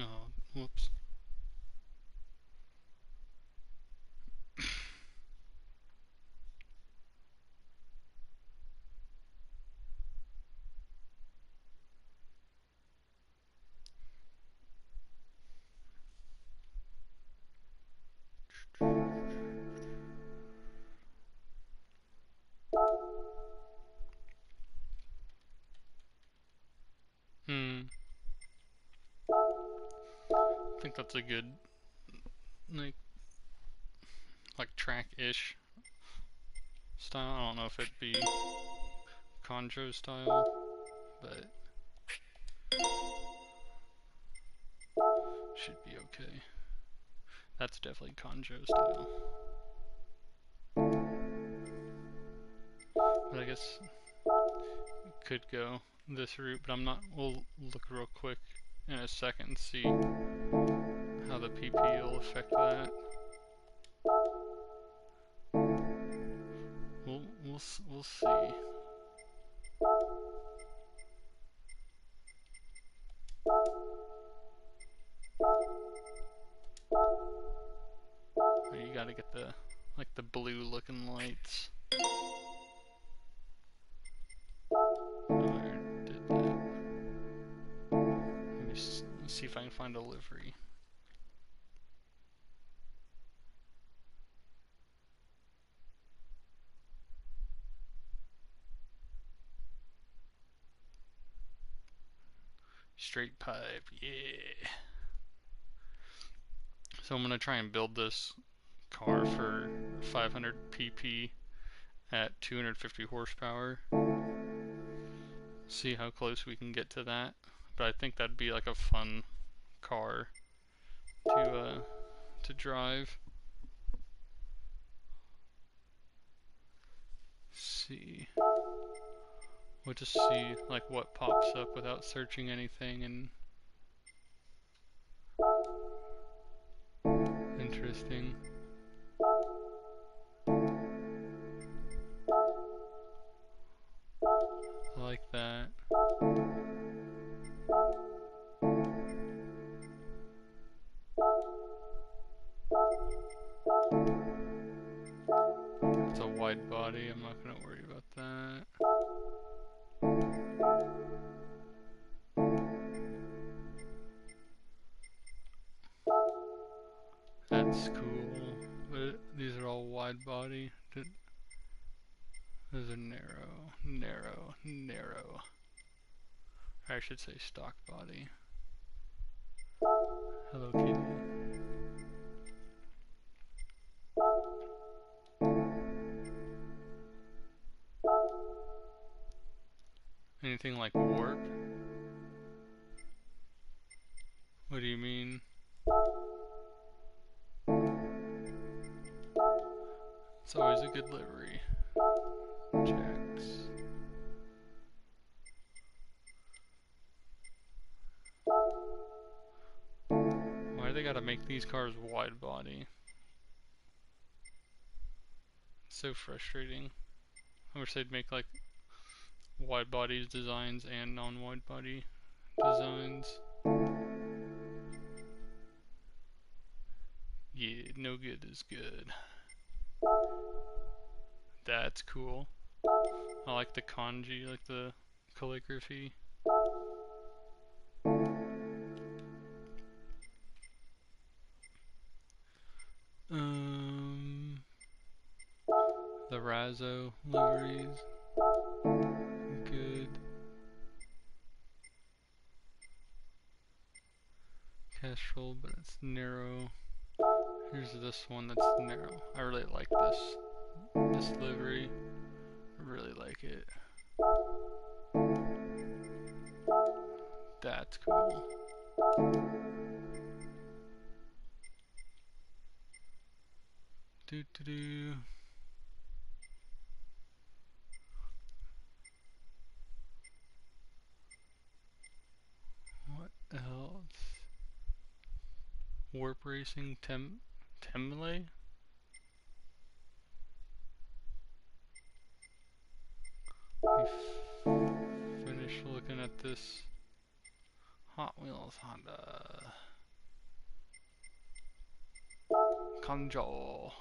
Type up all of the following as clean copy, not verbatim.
Oh, whoops. I think that's a good, like, track-ish style. I don't know if it'd be Kanjo style, but should be okay. That's definitely Kanjo style. But I guess it could go this route, but I'm not. We'll look real quick in a second and see how the PP will affect that. We'll see. You gotta get the the blue looking lights. Did that. Let's see if I can find a livery. Straight pipe, yeah. So I'm gonna try and build this car for 500 pp at 250 horsepower. See how close we can get to that. But I think that'd be like a fun car to drive. See. We'll just see like what pops up without searching anything. And interesting. I like that. It's a wide body, I'm not gonna worry about that. That's cool, but these are all wide body. Those are narrow, narrow, narrow. Or I should say stock body. Hello Kitty. Anything like warp? What do you mean? It's always a good livery. Jacks. Why do they gotta make these cars wide body? It's so frustrating. I wish they'd make like wide body designs and non-wide body designs. Yeah, no good is good. That's cool. I like the kanji, like the calligraphy. The Razzo liveries. Good. industrial, but it's narrow. Here's this one that's narrow. I really like this livery. I really like it. That's cool. Do. What else? Warp racing, Temley? We finished looking at this Hot Wheels Honda. Kanjo.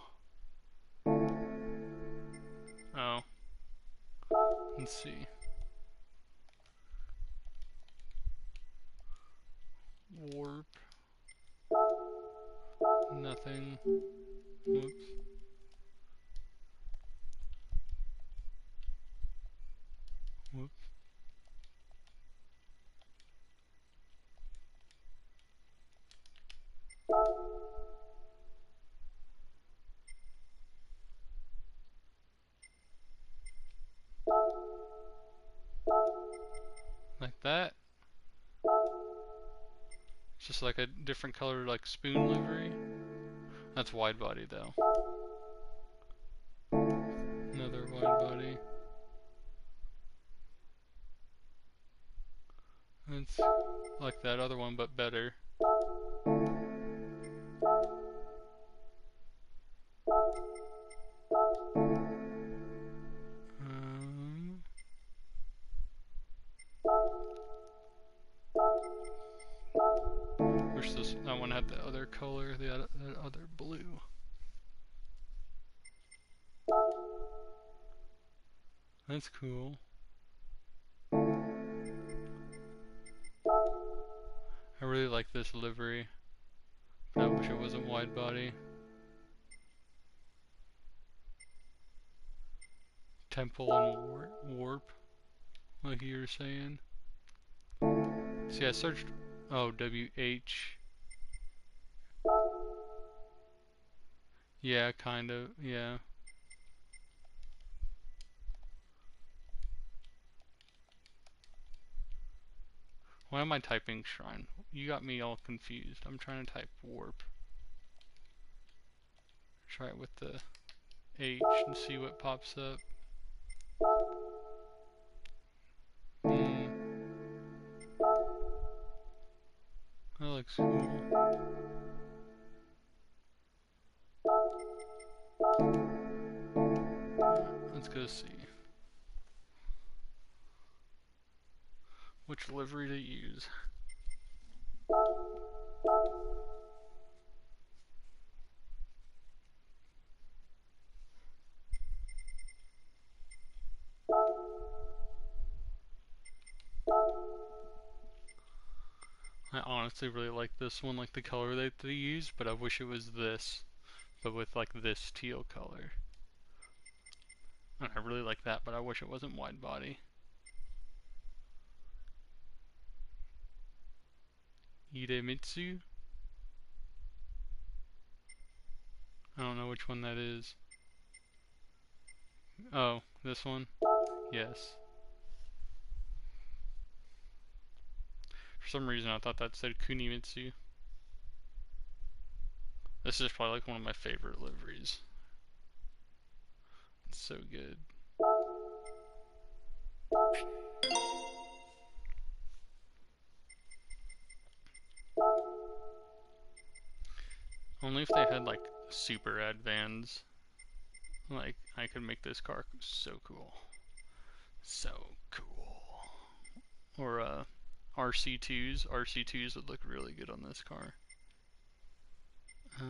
Oh. Let's see. Warp. Nothing. Whoops. Whoops. Like that. It's just like a different color, like spoon livery. That's wide body though. Another wide body. It's like that other one, but better. Wish that one had the other color, the other blue. That's cool. I really like this livery. I wish it wasn't wide body. Temple and warp, like you were saying. See, I searched. Oh, WH. Yeah, kind of. Yeah. Why am I typing shrine? You got me all confused. I'm trying to type warp. Try it with the H and see what pops up. That looks cool. Let's go see which livery to use. I honestly really like this one, like the color that they use, but I wish it was this, but with like this teal color. And I really like that, but I wish it wasn't wide body. Idemitsu? I don't know which one that is. Oh, this one? Yes. For some reason I thought that said Kunimitsu. This is probably like one of my favorite liveries. It's so good. Only if they had like super rad vans. Like, I could make this car so cool. So cool. Or RC2s. RC2s would look really good on this car. I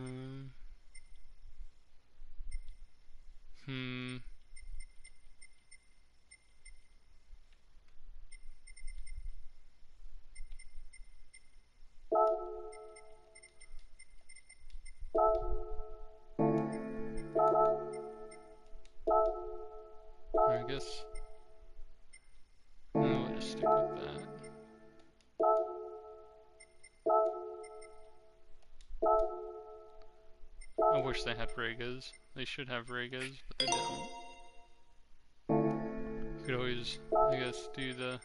guess we'll just stick with that. I wish they had Regas. They should have Regas, but they don't. Could always, I guess, do the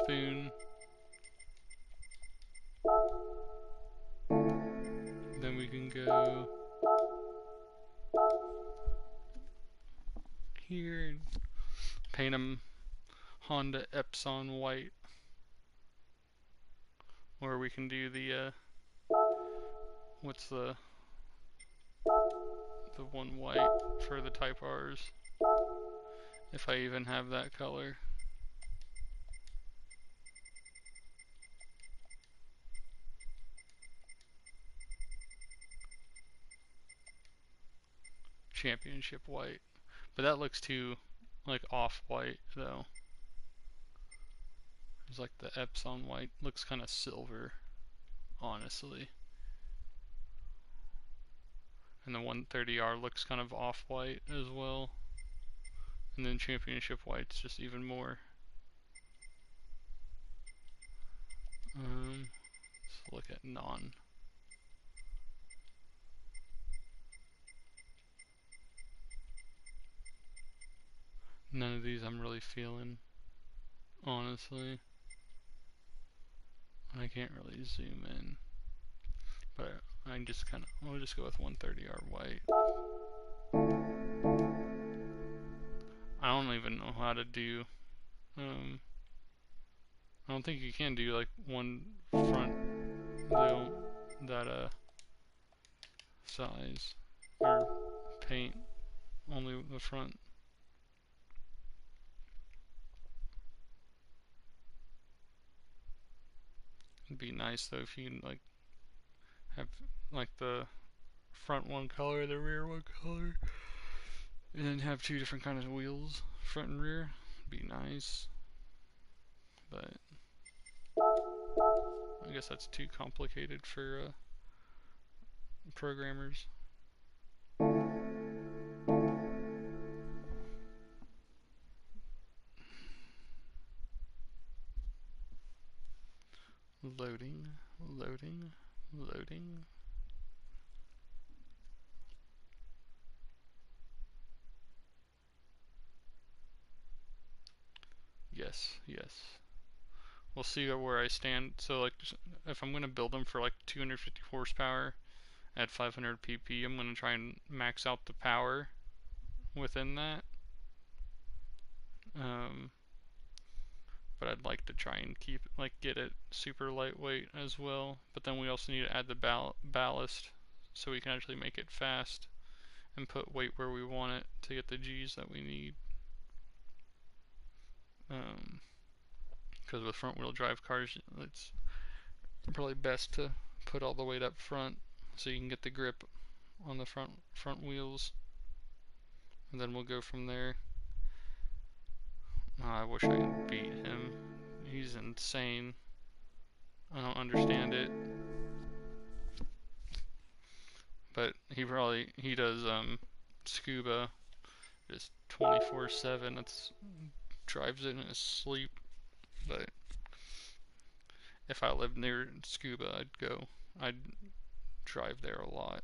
spoon. Then we can go here and paint them Honda Epson white. Or we can do the, what's the one white for the Type R's. If I even have that color. Championship white. But that looks too, like, off-white, though. It's like the Epson white looks kind of silver, honestly. And the 130R looks kind of off-white as well. And then Championship white's just even more. Let's look at non. None of these I'm really feeling, honestly. I can't really zoom in. But I can just kind of, we'll just go with 130R white. I don't even know how to do, I don't think you can do like one front, that size, or paint only the front. It'd be nice though if you can like have like the front one color, the rear one color, and then have two different kinds of wheels, front and rear. It'd be nice, but I guess that's too complicated for programmers. Loading, loading, loading. Yes, yes. We'll see where I stand. So like, if I'm gonna build them for like 250 horsepower at 500 pp, I'm gonna try and max out the power within that. But I'd like to try and keep, like, get it super lightweight as well. But then we also need to add the ballast so we can actually make it fast and put weight where we want it to get the G's that we need. Because with front wheel drive cars, it's probably best to put all the weight up front so you can get the grip on the front wheels, and then we'll go from there. Oh, I wish I could beat him. He's insane. I don't understand it. But he does scuba just 24/7. That's drives it in his sleep. But if I lived near scuba, I'd drive there a lot.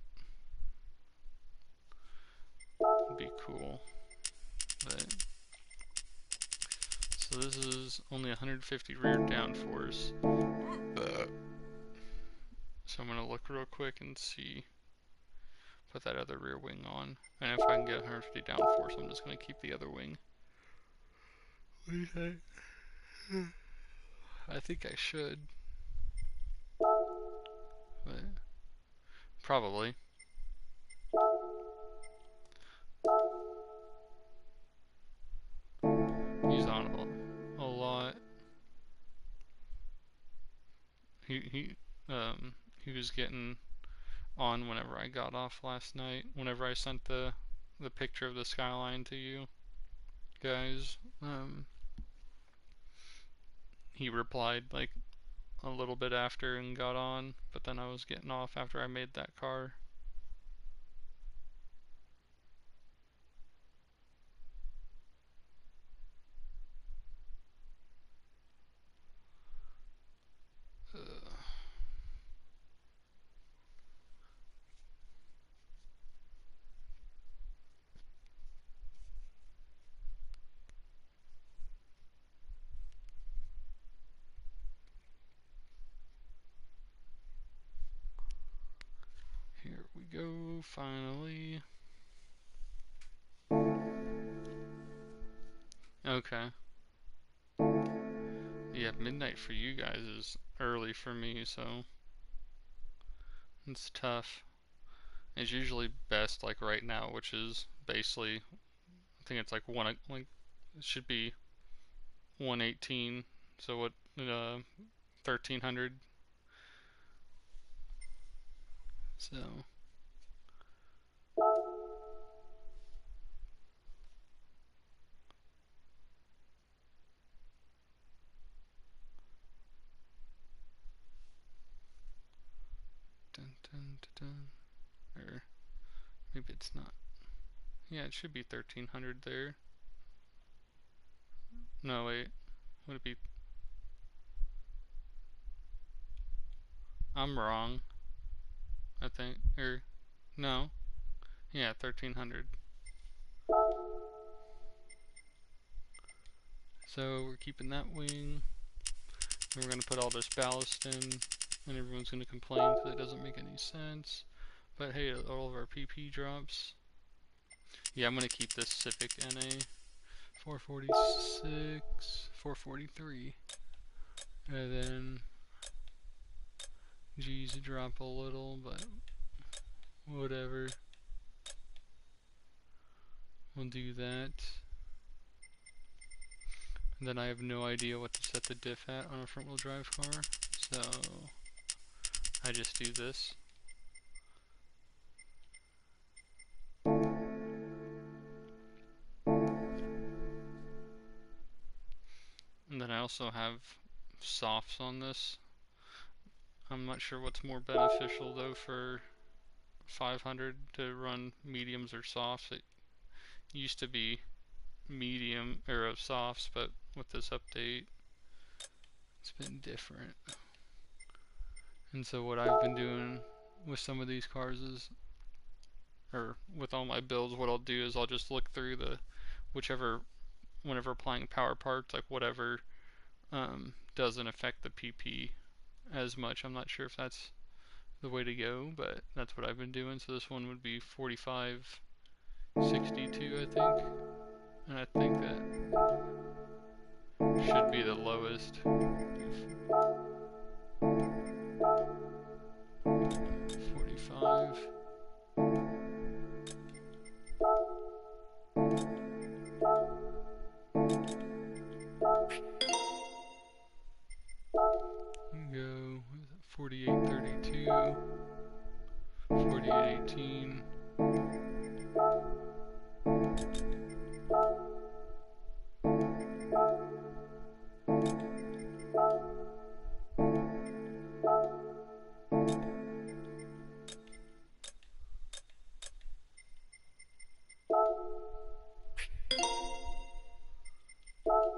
It'd be cool. But so this is only 150 rear downforce. So I'm gonna look real quick and see. Put that other rear wing on, and if I can get 150 downforce, I'm just gonna keep the other wing. What do you think? I think I should. But probably. He's on a lot. He was getting on whenever I got off last night. Whenever I sent the picture of the skyline to you guys, he replied like a little bit after and got on, but then I was getting off after I made that car. we go, finally. Okay. Yeah, midnight for you guys is early for me, so it's tough. It's usually best like right now, which is basically, I think it's like it should be 118. So what, 1300. So dun, dun, dun, dun. Or maybe it's not. Yeah, it should be 1300 there. No, wait. Would it be? I'm wrong, I think. Or, no. Yeah, 1300. So we're keeping that wing. And we're going to put all this ballast in. And everyone's going to complain because it doesn't make any sense. But hey, all of our PP drops. Yeah, I'm going to keep this Civic NA. 446, 443. And then G's drop a little, but whatever. We'll do that. And then I have no idea what to set the diff at on a front wheel drive car, so I just do this. And then I also have softs on this. I'm not sure what's more beneficial though for 500 to run mediums or softs. It used to be medium or softs, but with this update it's been different. And so what I've been doing with some of these cars is, or with all my builds, what I'll do is I'll just look through the whichever, whenever applying power parts, like whatever doesn't affect the PP as much. I'm not sure if that's the way to go, but that's what I've been doing. So this one would be 4562, I think, and I think that should be the lowest. 45. Go 4832, 4818.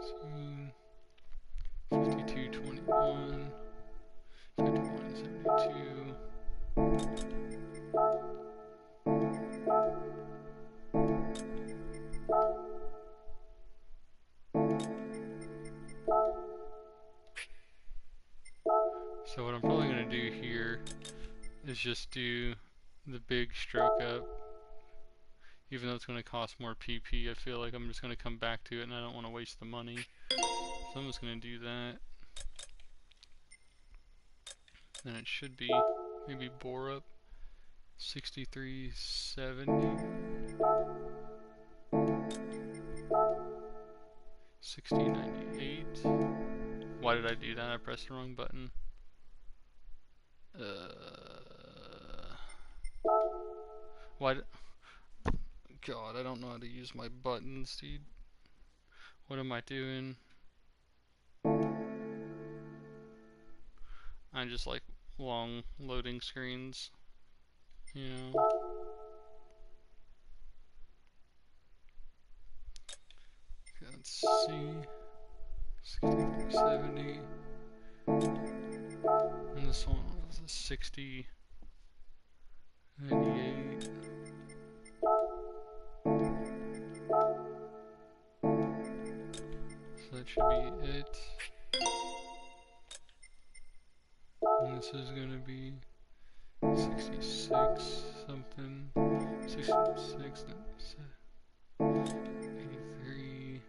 Soon. 5221, 5172. So what I'm probably going to do here is just do the big stroke up. Even though it's going to cost more PP, I feel like I'm just going to come back to it and I don't want to waste the money. So I'm just going to do that. Then it should be maybe bore up 6370, 6098. Why did I do that? I pressed the wrong button. God, I don't know how to use my buttons, dude. What am I doing? I just like long loading screens, you know. Okay, let's see. 6370. And this one was a 6098. So that should be it. And this is gonna be 66 something, 66, 83,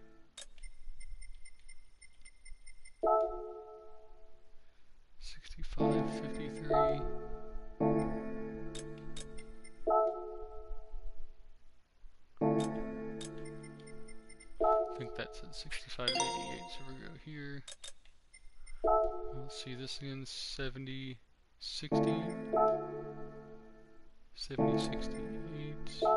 65, 53. I think that said 65, 88, so we go here. We'll see this again, 70, 60, 70, 68, 79.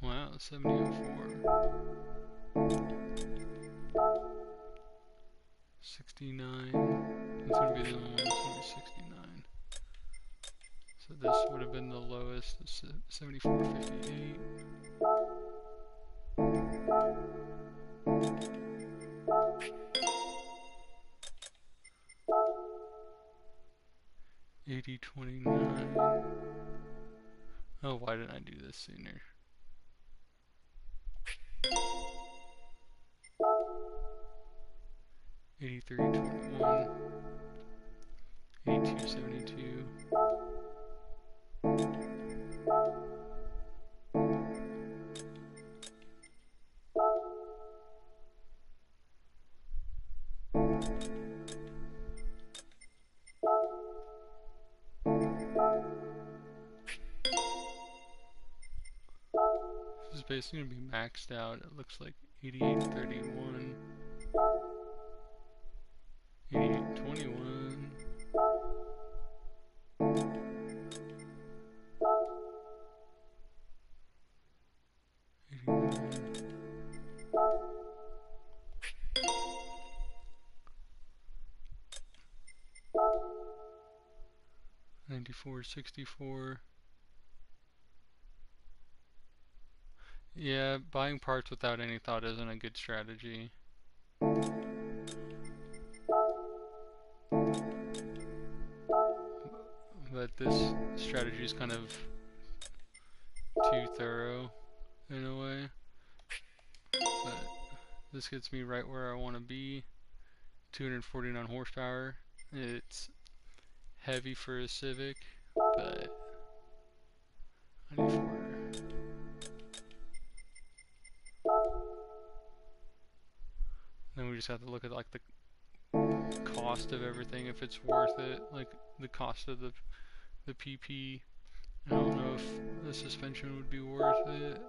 Wow, 7004. 69. That's gonna be the only one that's gonna be 69. So this would have been the lowest, 7458. 8029. Oh, why didn't I do this sooner? $83.21, $82.72, this is basically going to be maxed out. It looks like 88.31, 88.21, 89, 94.64. Yeah, buying parts without any thought isn't a good strategy. But this strategy is kind of too thorough in a way. But this gets me right where I want to be. 249 horsepower. It's heavy for a Civic, but 94. Then we just have to look at like the cost of everything, if it's worth it, like the cost of the PP. I don't know if the suspension would be worth it.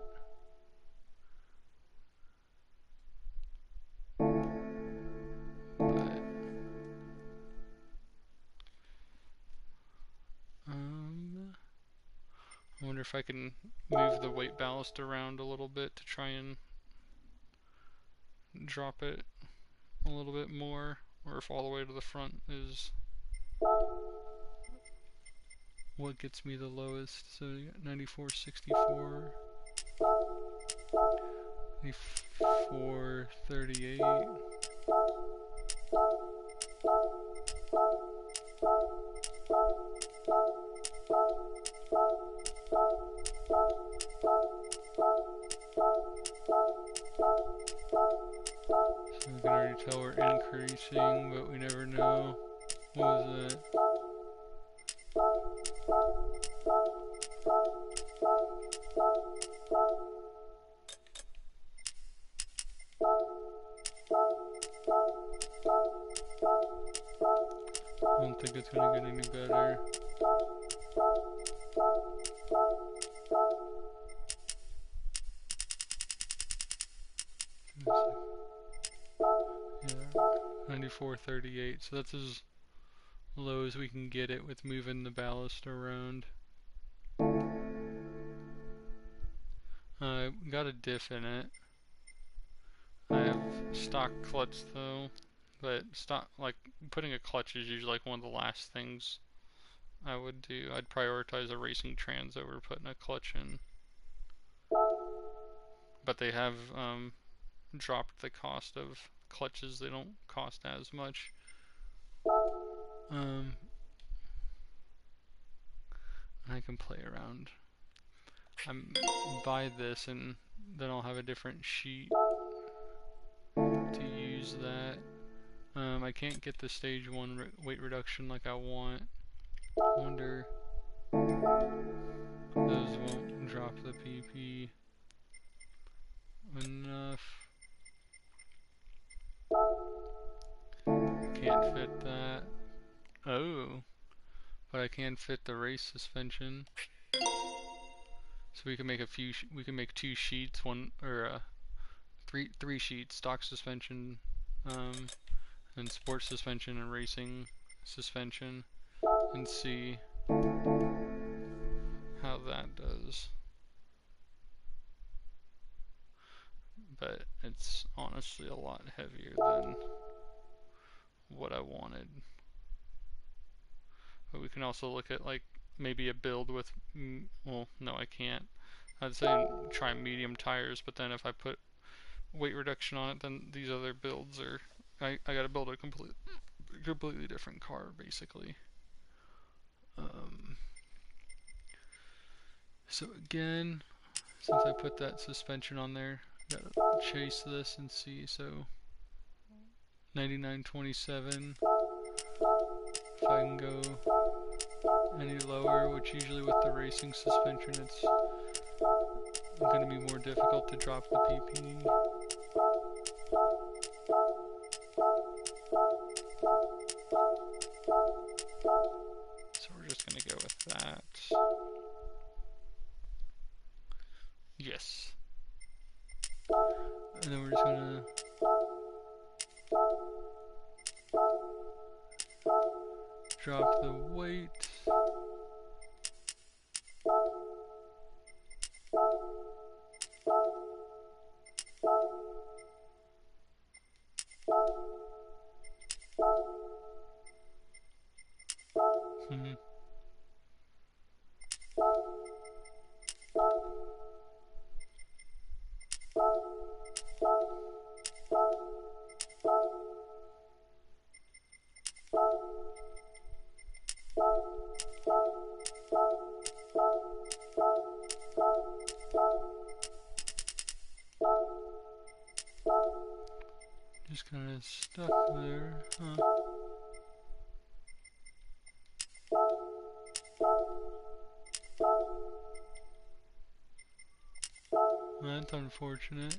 But I wonder if I can move the weight ballast around a little bit to try and drop it a little bit more, or if all the way to the front is what gets me the lowest. So you got 94.64, 94.38, 'So we can already tell we're increasing, but we never know. What was that? I don't think it's gonna get any better. Yeah, 94.38. So that's as low as we can get it with moving the ballast around. Got a diff in it. I have stock clutch though, but like putting a clutch is usually like one of the last things I would do. I'd prioritize a racing trans over putting a clutch in. But they have dropped the cost of clutches. They don't cost as much. I can play around. Buy this and then I'll have a different sheet use that. I can't get the stage 1 weight reduction like I want. I wonder if those won't drop the PP enough. Can't fit that. Oh, but I can fit the race suspension. So we can make we can make 2 sheets, three sheets: stock suspension, and sports suspension and racing suspension, and see how that does. But it's honestly a lot heavier than what I wanted. But we can also look at like maybe a build with, well, no, I can't. I'd say try medium tires, but then if I put weight reduction on it, then these other builds are, I gotta build a completely different car basically. So again, since I put that suspension on there, gotta chase this and see. So 99.27. If I can go any lower, which usually with the racing suspension it's going to be more difficult to drop the PP. So we're just going to go with that. Yes. And then we're just going to drop the weight. Just kind of stuck there, huh? That's unfortunate.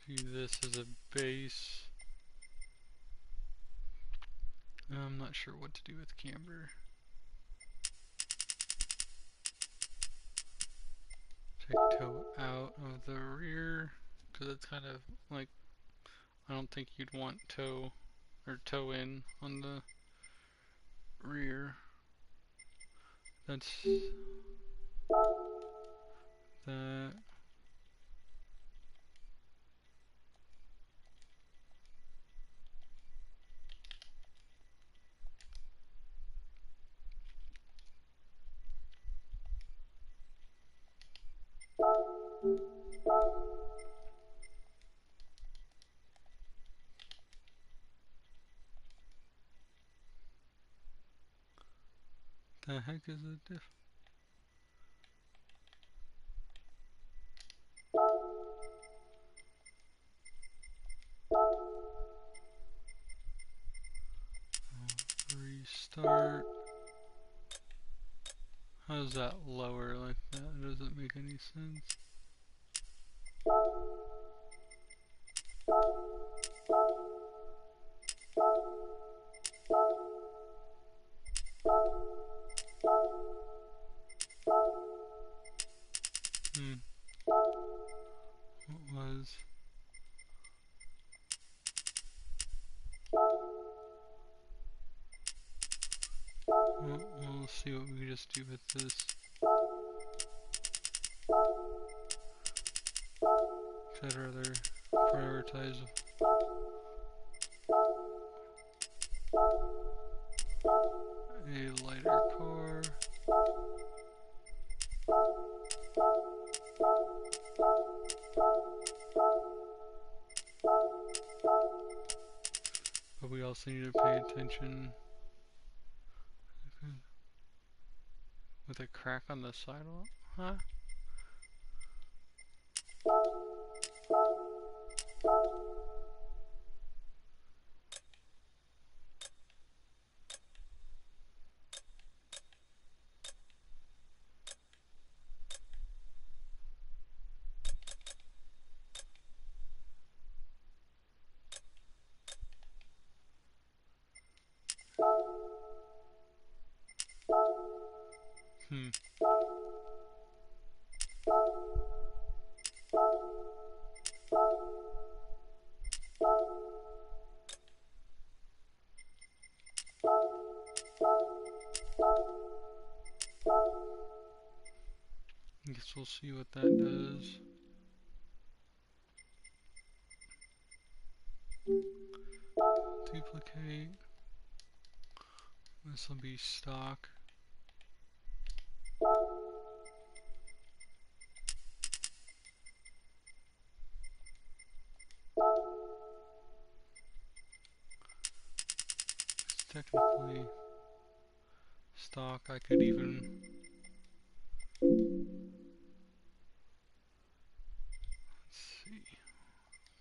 View this as a base. I'm not sure what to do with camber. Take toe out of the rear, because it's kind of like, I don't think you'd want toe or toe in on the rear. That's that. The heck is the diff? Restart. How's that lower like that? It doesn't make any sense. What was? We'll see what we can just do with this. I'd rather prioritize a lighter car. But we also need to pay attention with a crack on the sidewalk, huh? I guess we'll see what that does. Duplicate. This will be stock. It's technically stock. I could even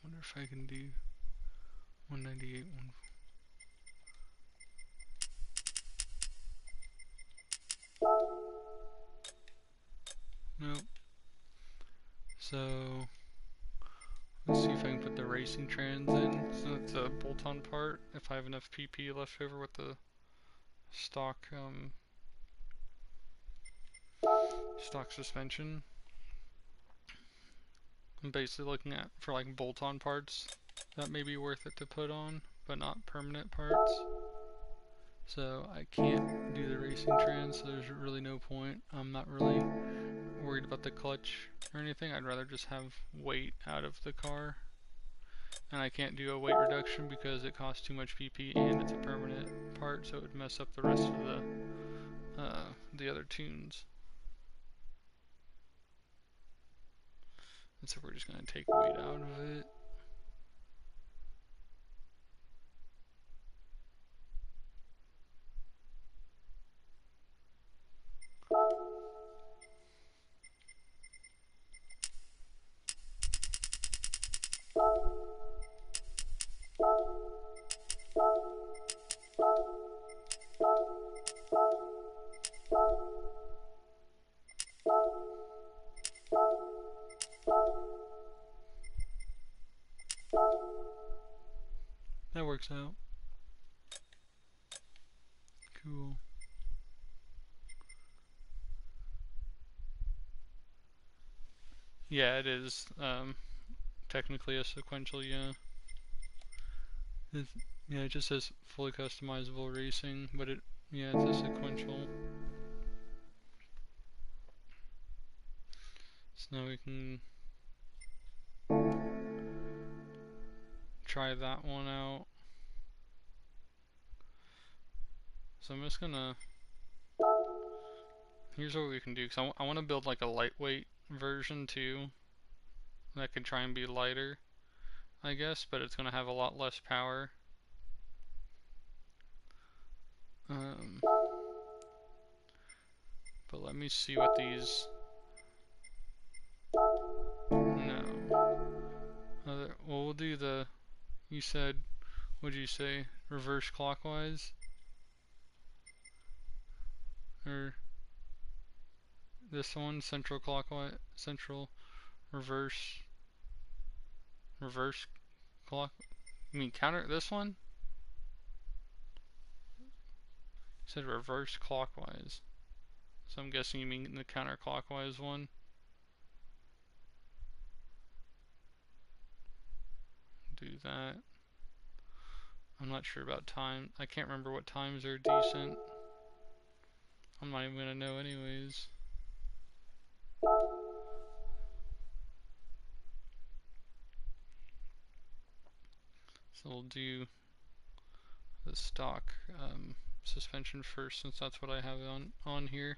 wonder if I can do 198, nope. So let's see if I can put the racing trans in. So it's a bolt-on part. If I have enough PP left over with the stock stock suspension. I'm basically looking at for like bolt-on parts that may be worth it to put on, but not permanent parts. So I can't do the racing trans, so there's really no point. I'm not really worried about the clutch or anything. I'd rather just have weight out of the car. And I can't do a weight reduction because it costs too much PP and it's a permanent part, so it would mess up the rest of the other tunes. And so we're just going to take weight out of it. That works out. Cool. Yeah, it is technically a sequential, yeah. Yeah, it just says fully customizable racing, but yeah, it's a sequential. So now we can try that one out. So I'm just gonna, here's what we can do, because I want to build like a lightweight version too, that can try and be lighter, I guess, but it's gonna have a lot less power. But let me see what these, no, well we'll do the, you said, what'd you say, reverse clockwise? Or this one, central clockwise, central, reverse clock, you mean counter, this one? It said reverse clockwise. So I'm guessing you mean the counterclockwise one. Do that. I'm not sure about time. I can't remember what times are decent. I'm not even gonna know anyways. So we'll do the stock suspension first, since that's what I have on here.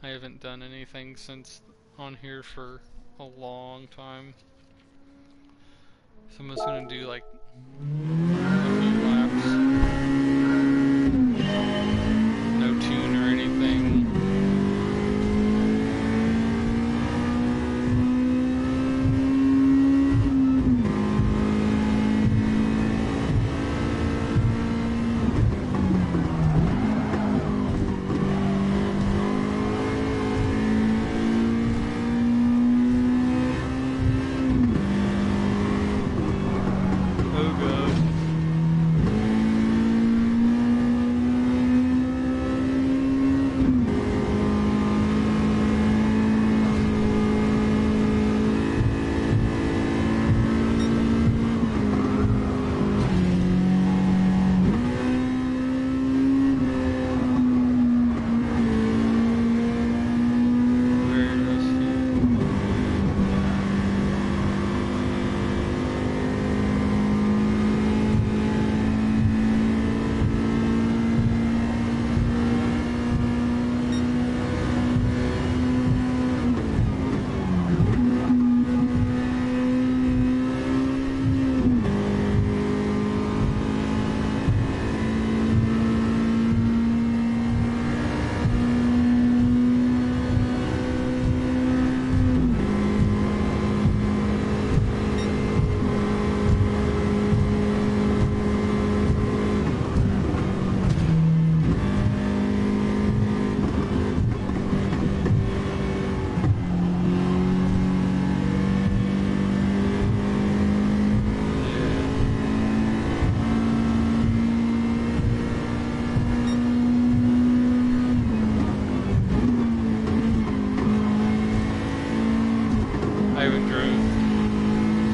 I haven't done anything since on here for a long time. So I'm just gonna do like a few laps. No tune or anything.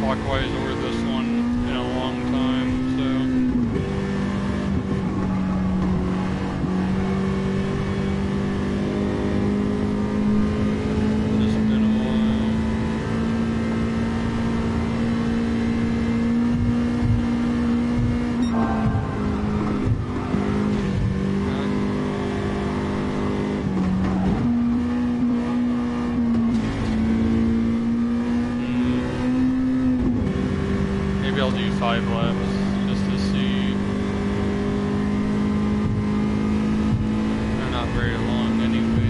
Clockwise over this one in a long time, so it's been a while. Maybe I'll do 5 laps just to see. They're not very long anyways.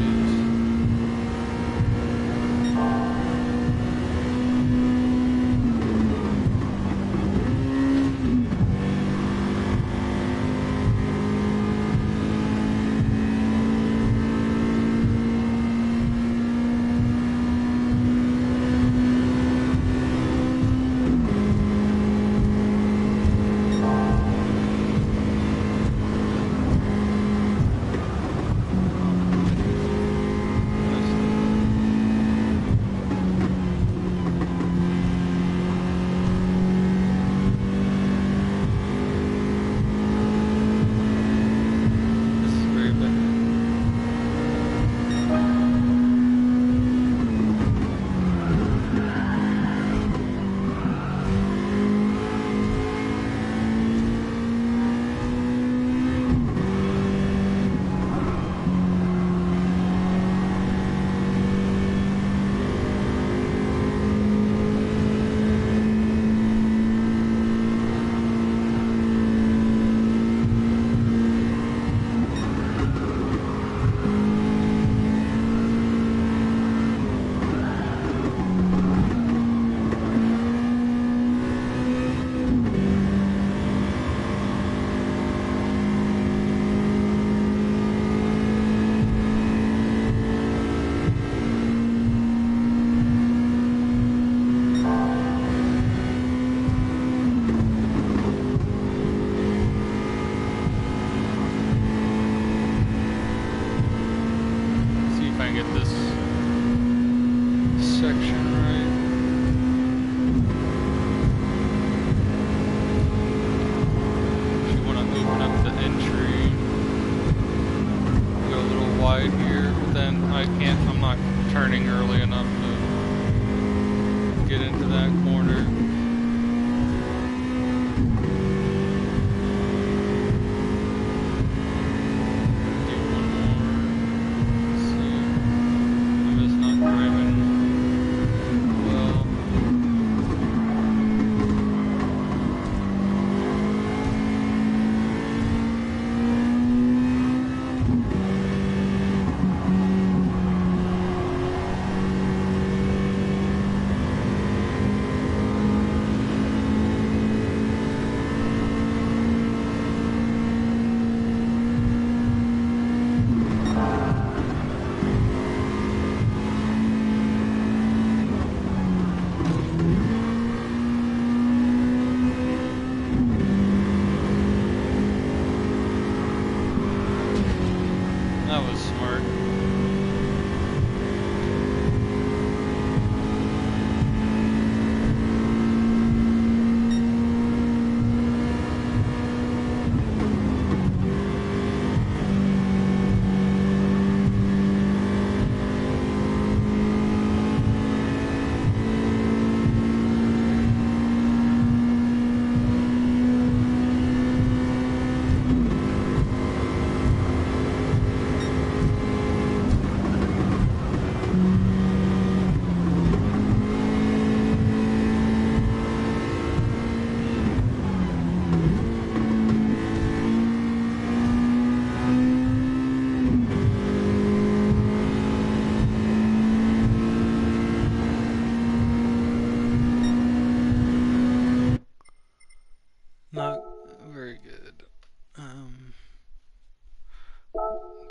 Not very good.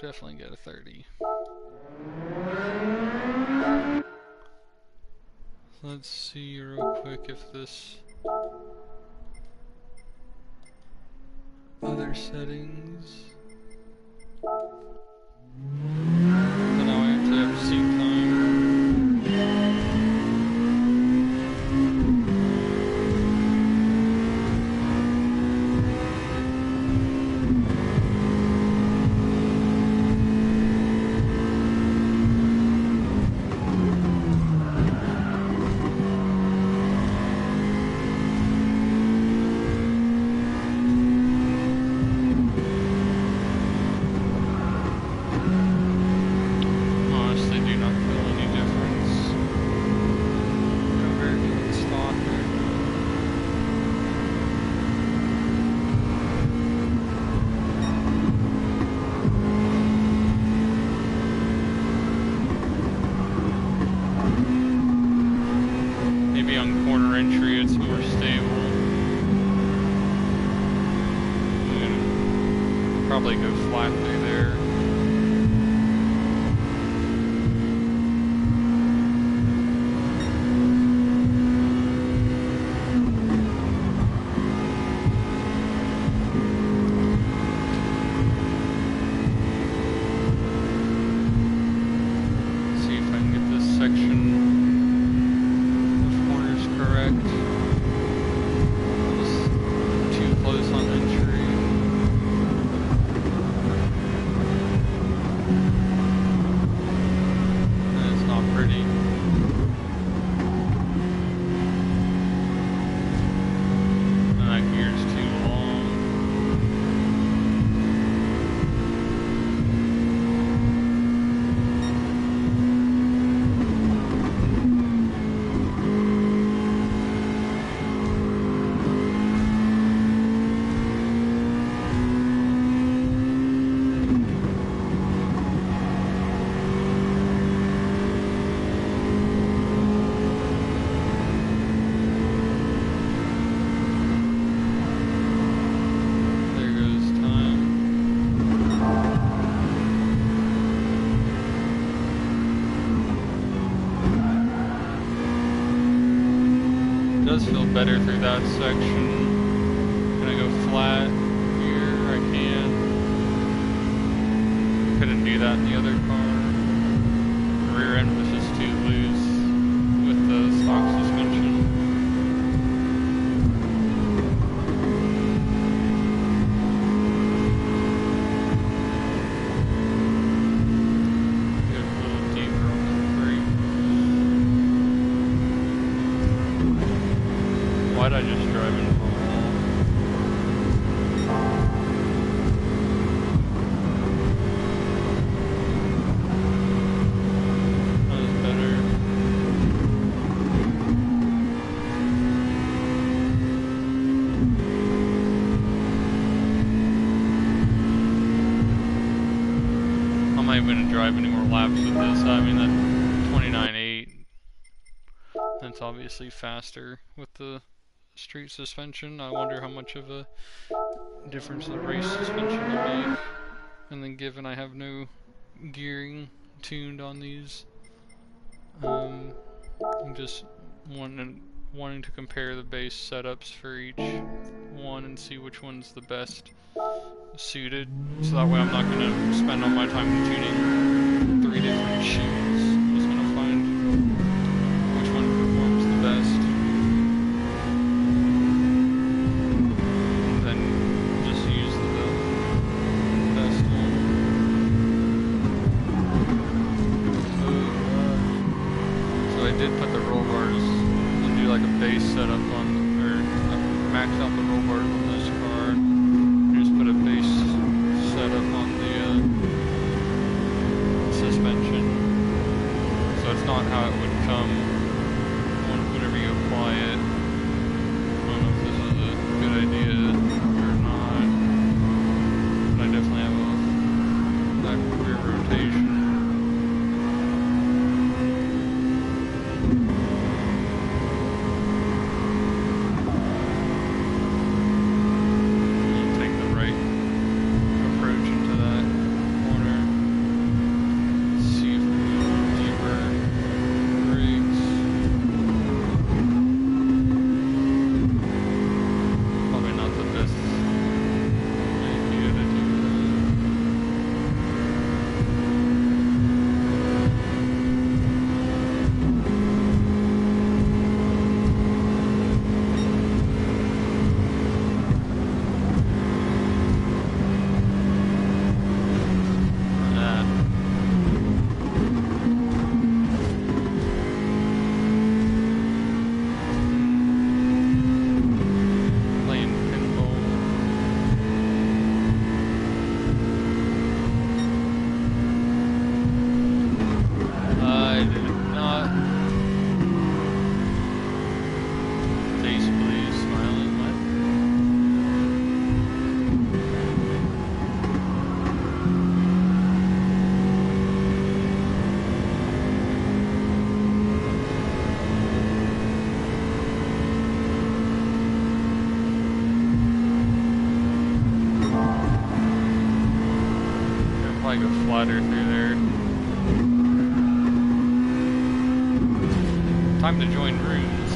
Definitely get a 30. Let's see real quick if this other settings. So now I actually have seat time. Probably go flat through there. See if I can get this section of corners correct. Just too close on entry. Does feel better through that section. Can I go flat here? I can. Couldn't do that in the other car. The rear end was just too loose with the stock suspension. Get a little deeper on the brake. Why'd I just drive into the wall? That was better. I'm not even going to drive any more laps with this. I mean, that 29.8. That's obviously faster with the street suspension. I wonder how much of a difference the race suspension will make. And then given I have no gearing tuned on these, I'm just wanting to compare the base setups for each one and see which one's the best suited. So that way I'm not going to spend all my time tuning 3 different shoes. I'm just going to find which one performs the best. Did put the roll bars and do like a base setup on, or max out the roll bars on this car. And just put a base setup on the suspension, so it's not how it would come whenever you apply it. I don't know if this is a good idea or not, but I definitely have that rear rotation. probably go flatter through there. Time to join rooms.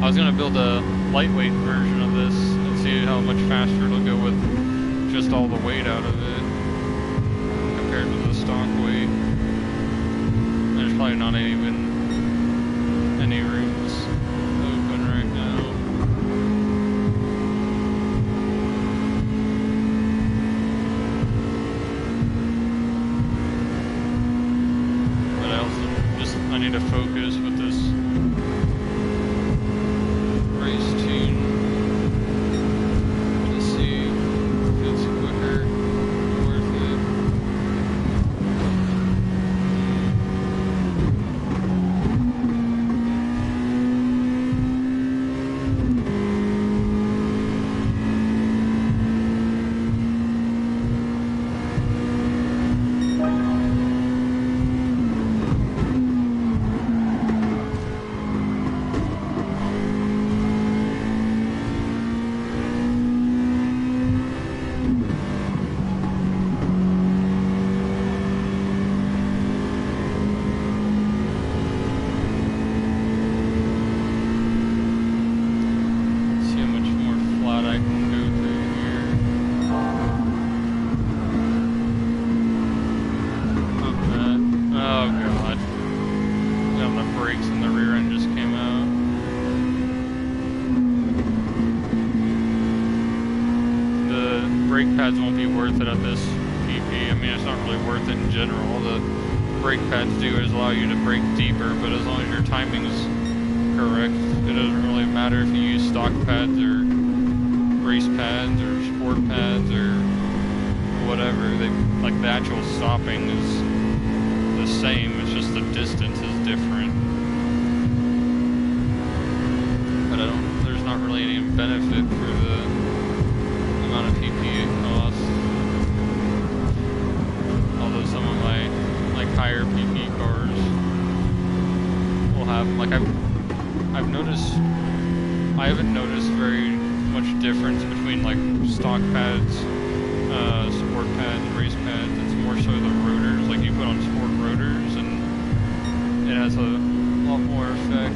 I was gonna build a lightweight version of this and see how much faster it'll go with just all the weight out of it compared to the stock weight. There's probably not even any rooms open right now. But I need to focus with this race tune to see if it's quicker, worth it. Brake pads won't be worth it at this PP. I mean, it's not really worth it in general. All the brake pads do is allow you to brake deeper, but as long as your timing's correct, it doesn't really matter if you use stock pads or race pads or sport pads or whatever. Like the actual stopping is the same, it's just the distance is different. But there's not really any benefit for the amount of PP it costs. Although some of my higher PP cars will have, I've noticed, I haven't noticed very much difference between stock pads, sport pads, race pads. It's more so the rotors, you put on sport rotors and it has a lot more effect.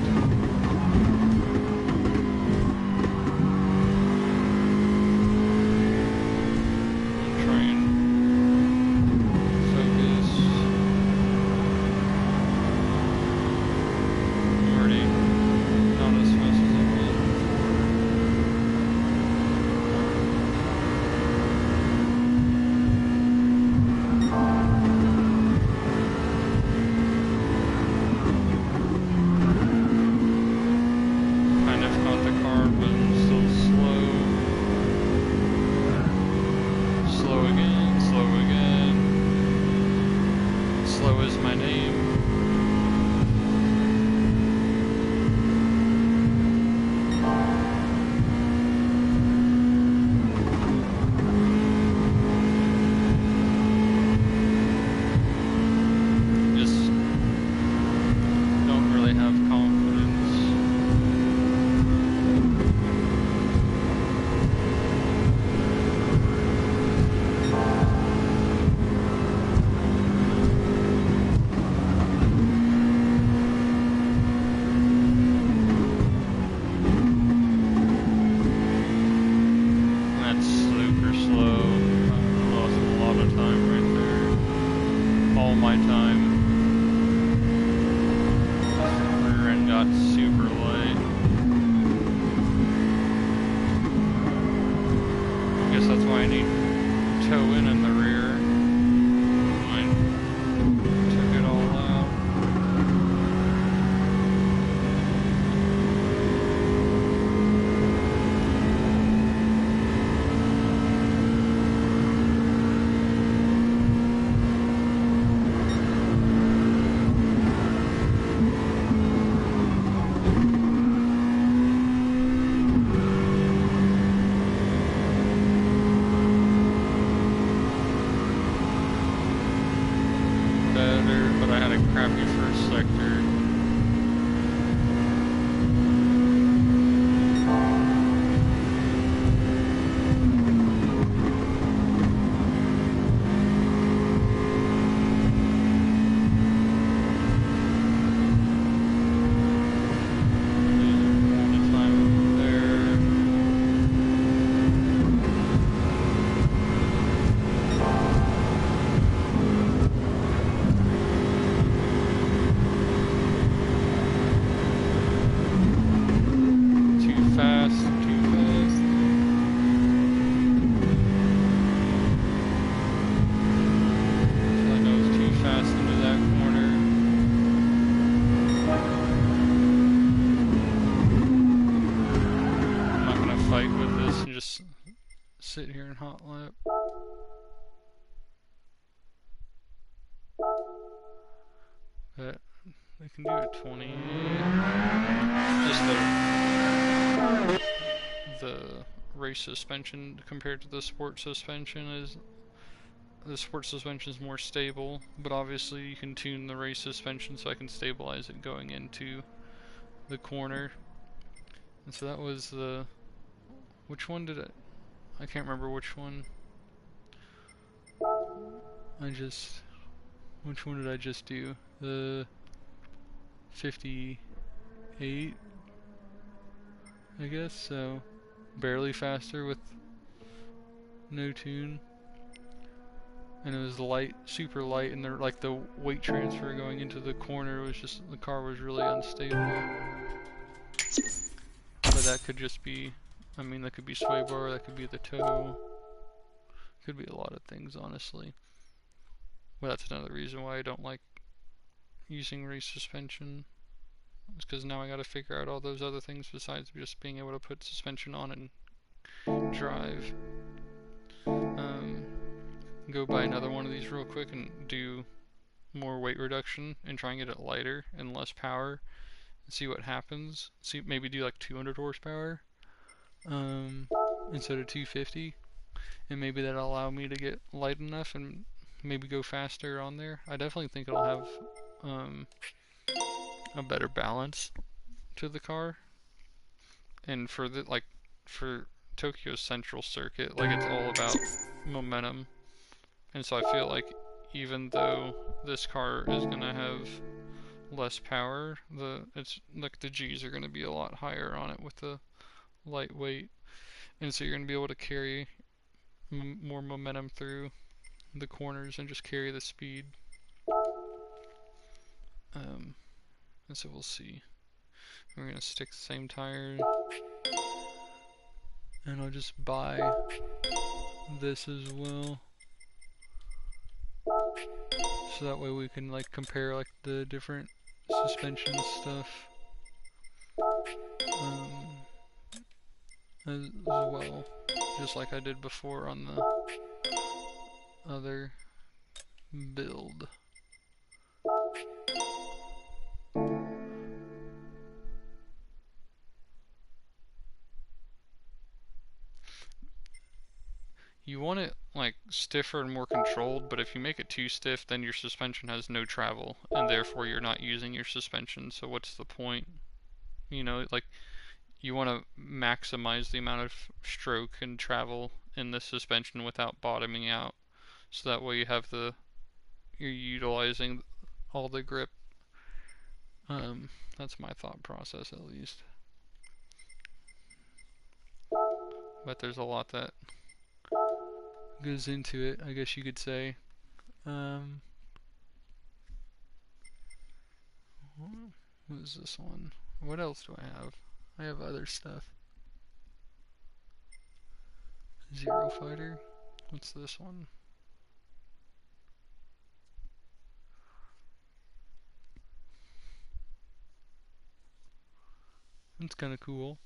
just sit here and hot lap. But I can do a 20. Just the race suspension compared to the sport suspension is the sport suspension is more stable, but obviously you can tune the race suspension so I can stabilize it going into the corner. And so that was the, which one did I can't remember which one. Which one did I just do? The 58, I guess, so barely faster with no tune. And it was light, super light, and there, like the weight transfer going into the corner was just, the car was really unstable. But that could just be, I mean, that could be sway bar, that could be the toe, could be a lot of things, honestly. Well, that's another reason why I don't like using race suspension. It's because now I gotta figure out all those other things besides just being able to put suspension on and drive. Go buy another one of these real quick and do more weight reduction and try and get it lighter and less power and see what happens. See, maybe do like 200 horsepower instead of 250, and maybe that'll allow me to get light enough and maybe go faster on there. I definitely think it'll have a better balance to the car. And for the for Tokyo's central circuit, like it's all about momentum. And so I feel like even though this car is gonna have less power, it's like the G's are gonna be a lot higher on it with the lightweight, and so you're gonna be able to carry more momentum through the corners and just carry the speed. And so we'll see. We're gonna stick the same tire, and I'll just buy this as well. So that way we can like compare like the different suspension stuff as well, just like I did before on the other build. You want it like stiffer and more controlled, but if you make it too stiff, then your suspension has no travel, and therefore you're not using your suspension, so what's the point? You know, like, you want to maximize the amount of stroke and travel in the suspension without bottoming out, so that way you have you're utilizing all the grip. That's my thought process, at least. But there's a lot that goes into it, I guess you could say. What is this one? What else do I have? I have other stuff. Zero Fighter. What's this one? That's kind of cool.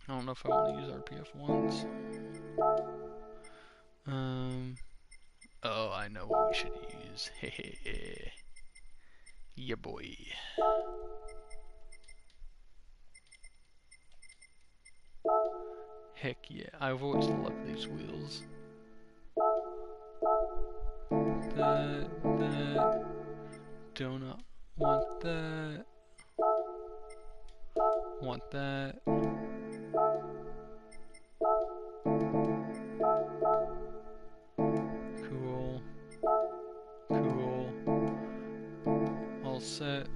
I don't know if I want to use RPF ones. Oh, I know what we should use. Hehe. Yeah, boy. Heck yeah, I've always loved these wheels. That, donut. Want that. Want that. Cool. Cool. All set.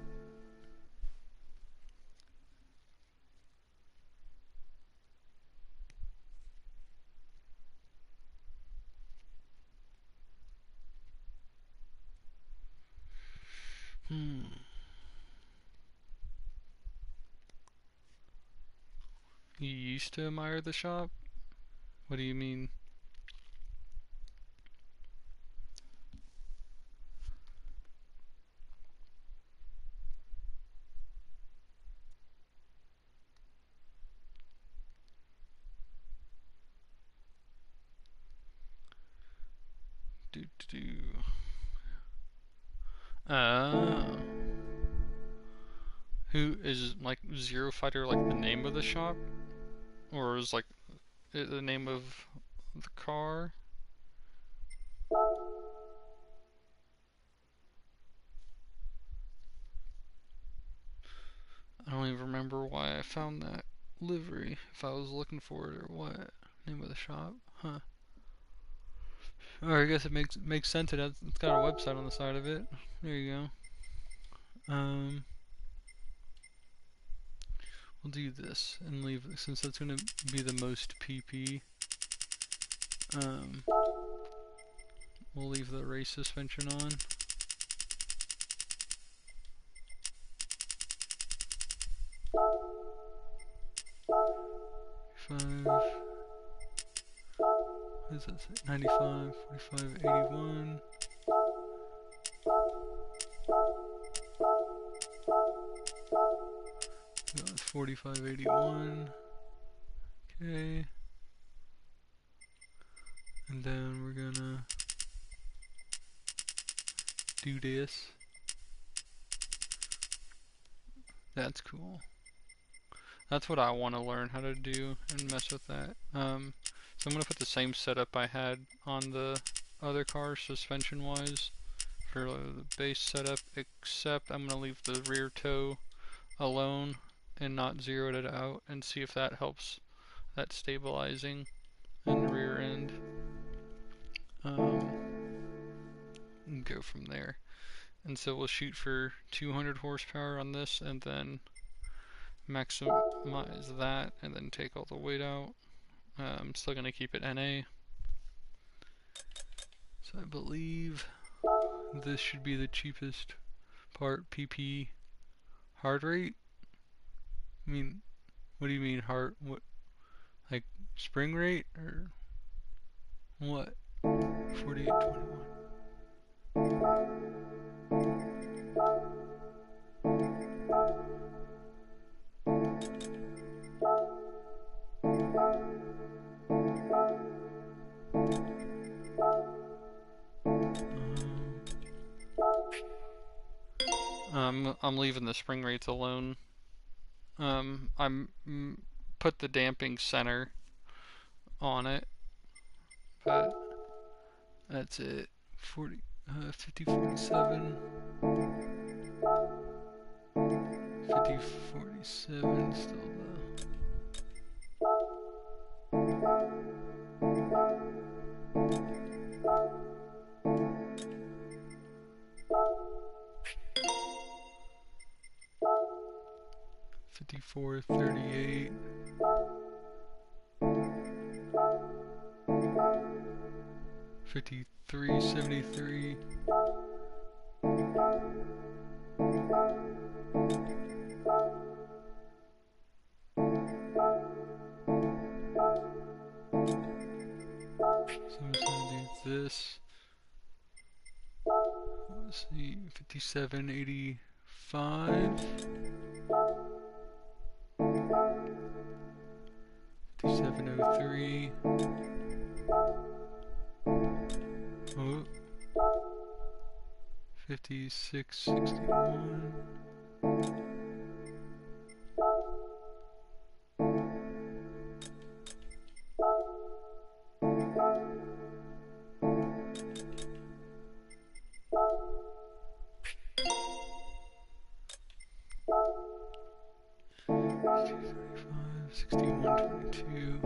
You used to admire the shop? What do you mean? Uh, who is like Zero Fighter like the name of the shop? Or is like the name of the car? I don't even remember why I found that livery, if I was looking for it or what. Name of the shop? Huh. Or I guess it makes sense. It's got a website on the side of it. There you go. We'll do this and leave, since that's gonna be the most PP. We'll leave the race suspension on. What does that say? 95, 45, 81. That's 45, 81. Okay. And then we're gonna do this. That's cool. That's what I want to learn how to do and mess with that. So I'm going to put the same setup I had on the other car suspension wise for the base setup, except I'm going to leave the rear toe alone and not zeroed it out, and see if that helps that stabilizing in the rear end. And go from there. And so we'll shoot for 200 horsepower on this, and then maximize that, and then take all the weight out. I'm still going to keep it NA. So I believe this should be the cheapest part. PP heart rate? I mean, what do you mean heart? What, like spring rate or what? 4821. I'm leaving the spring rates alone. I'm put the damping center on it, but that's it. 50, 47. 50, 47, still the... $54, 38. $53, 73. So I'm just gonna do this. Let's see, 57, 85. 5703. Oh. 5661. $61, 22,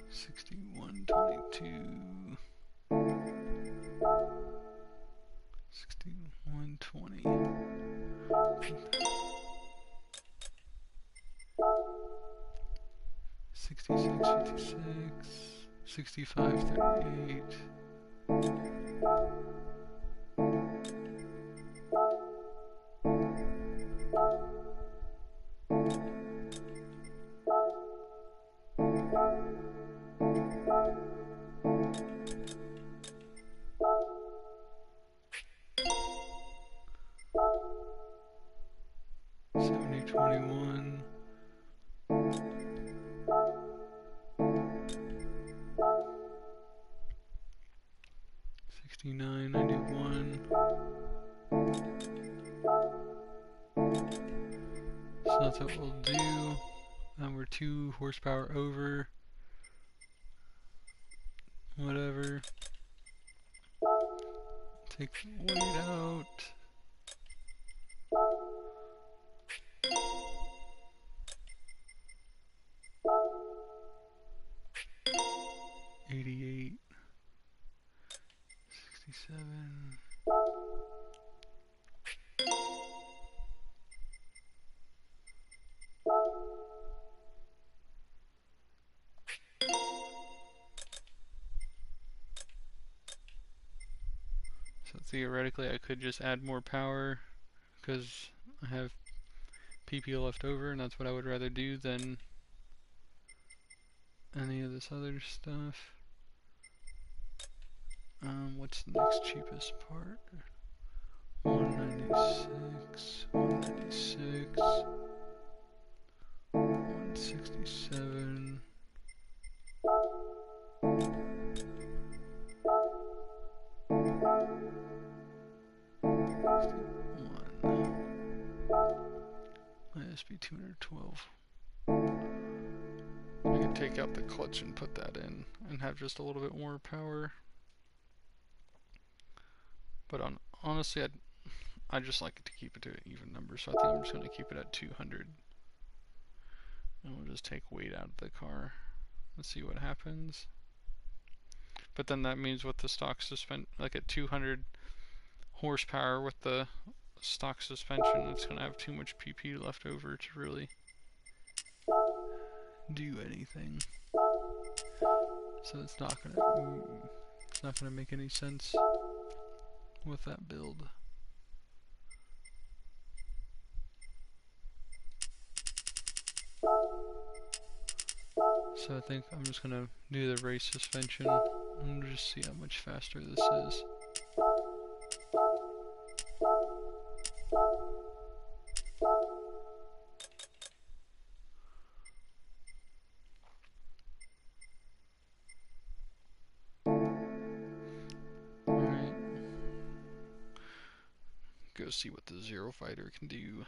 $61, 22, $61, 20, $66, 56, $65, 38. $70.21. 69.91. So that's what we'll do. We're 2 horsepower over. Whatever. Take the weight out. $88, $67. So theoretically I could just add more power because I have PP left over, and that's what I would rather do than any of this other stuff. What's the next cheapest part? 196, 196, 167. ISB 212. I could take out the clutch and put that in and have just a little bit more power. But honestly, I just like to keep it to an even number, so I think I'm just going to keep it at 200. And we'll just take weight out of the car. Let's see what happens. But then that means with the stock suspension, like at 200 horsepower with the stock suspension, it's going to have too much PP left over to really do anything. So it's not gonna make any sense with that build. So I think I'm just gonna do the race suspension and just see how much faster this is. Alright. Go see what the Zero Fighter can do.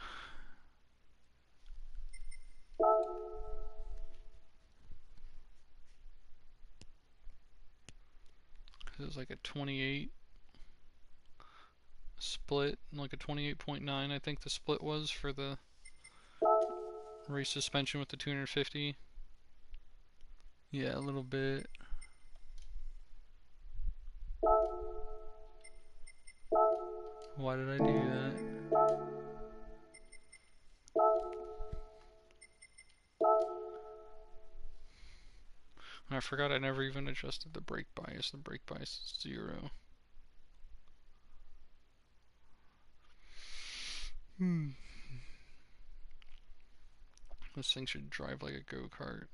It was like a 28 split, like a 28.9 I think the split was for the race suspension with the 250. Yeah, a little bit. Why did I do that? I forgot I never even adjusted the brake bias. The brake bias is 0. This thing should drive like a go-kart.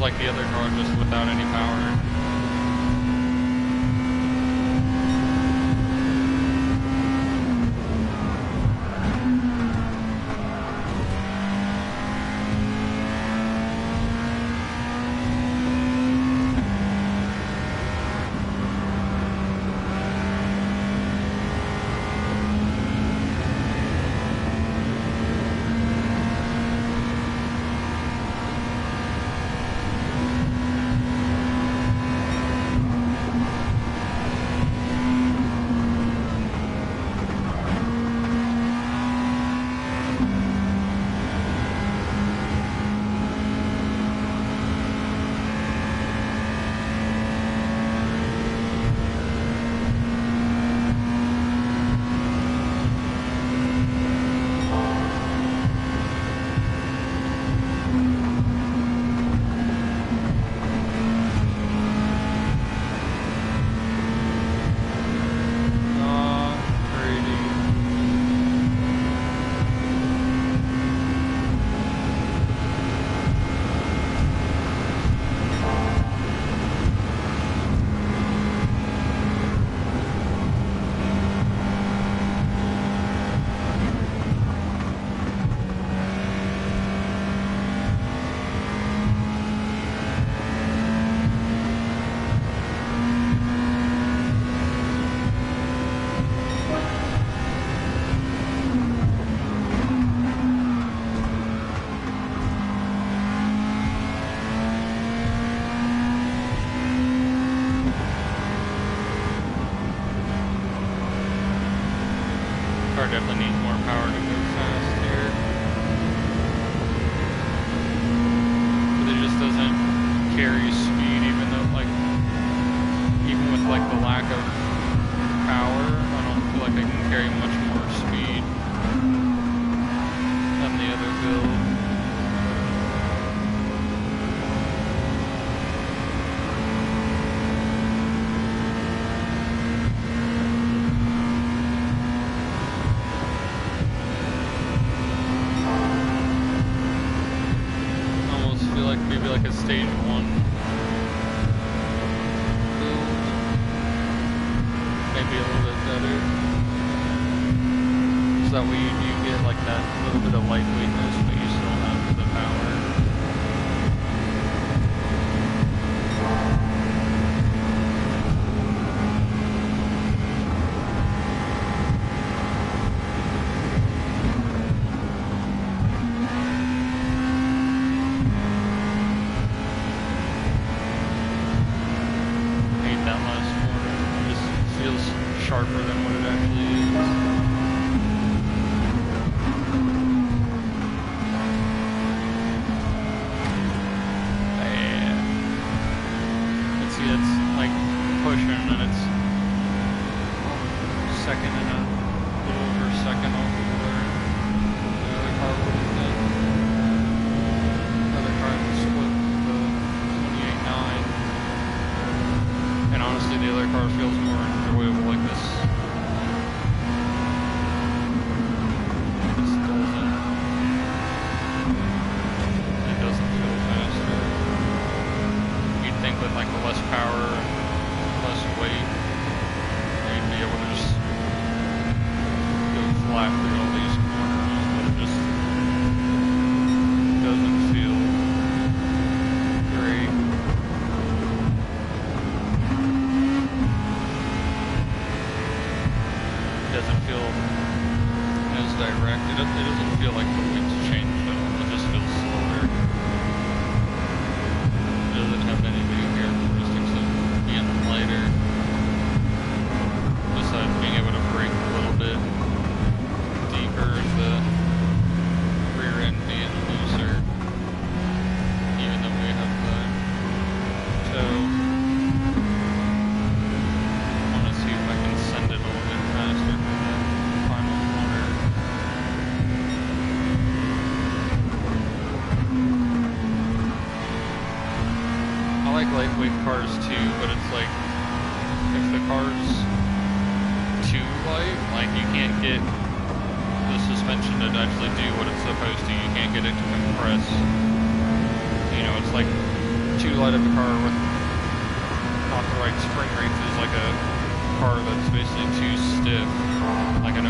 like the other car, just without any power. Definitely needs more power to go faster, but it just doesn't carry speed, even though, like, even with like the lack of power, I don't feel like I can carry much more speed than the other build. Maybe like a stage 1 build, maybe a little bit better, so that way you do get like that little bit of lightweightness, but you still have the power. Sharper than what it actually is. Yeah. Let's see, it's like pushing, and it's second and a little over a second off of where the other car would have been. The other car was split the 28.9. And honestly, the other car feels more enjoyable like this. It doesn't feel faster. You'd think with like less power and less weight, you'd be able to just go flat through all these corners, but it just doesn't feel great. Doesn't feel as direct. It doesn't feel like the weight's changed at all. It just feels slower. It doesn't have any new characteristics of being lighter, besides being able to brake a little bit deeper, the rear end being looser, even though we have the toe. I want to see if I can send it a little bit faster for the final corner. I like lightweight cars too, but it's like, if the car's too light, like you can't get the suspension to actually do what it's supposed to. You can't get it to compress. You know, it's like too light of a car with not the right spring rates is like a car that's basically too stiff, like an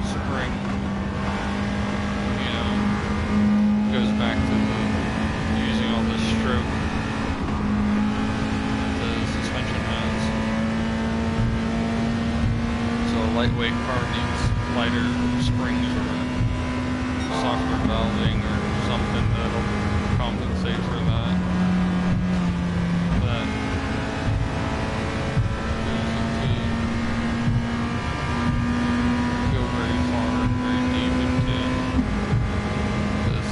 spring. You know, goes back to using all this stroke the suspension has. So a lightweight car needs lighter springs or software valving or something that'll compensate for that. That doesn't go very far and very deep into this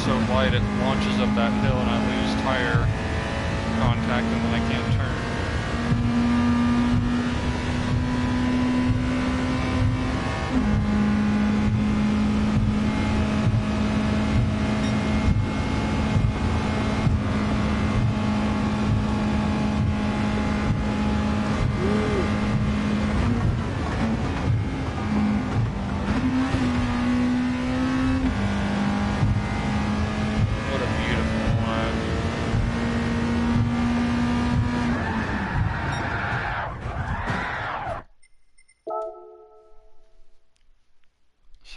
so light it launches up that hill and I lose tire contact and then I can't turn.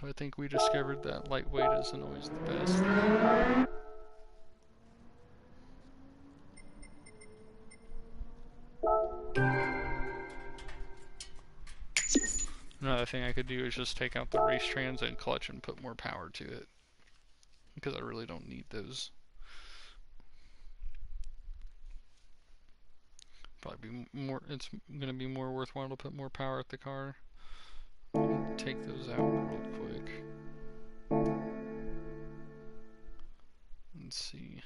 So I think we discovered that lightweight isn't always the best. Another thing I could do is just take out the race trans and clutch and put more power to it, because I really don't need those. Probably be more. It's gonna be more worthwhile to put more power at the car. Take those out real quick. Let's see.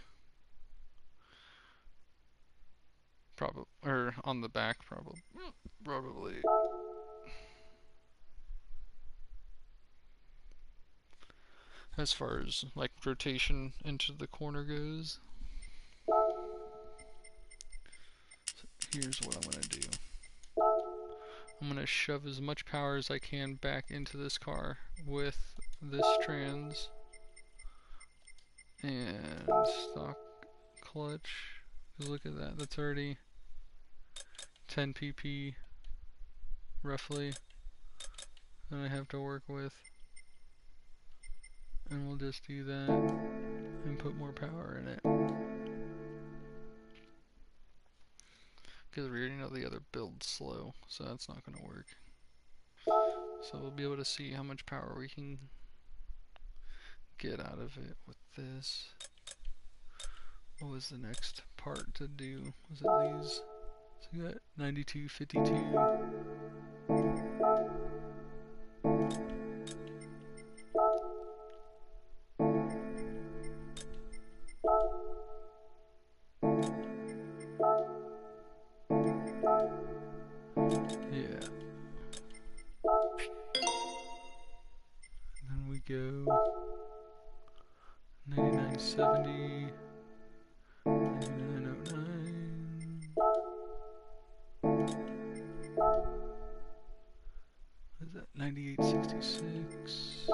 Probably, or on the back, probably. As far as like rotation into the corner goes. So here's what I'm gonna do. I'm gonna shove as much power as I can back into this car with this trans and stock clutch. Cause look at that, that's already 10 pp roughly that I have to work with. And we'll just do that and put more power in it. Because we already know the other build's slow, so that's not going to work. So we'll be able to see how much power we can get out of it with this. What was the next part to do? Was it these? So you got 92, 52. Yeah. And then we go 9970, 9909. 9866,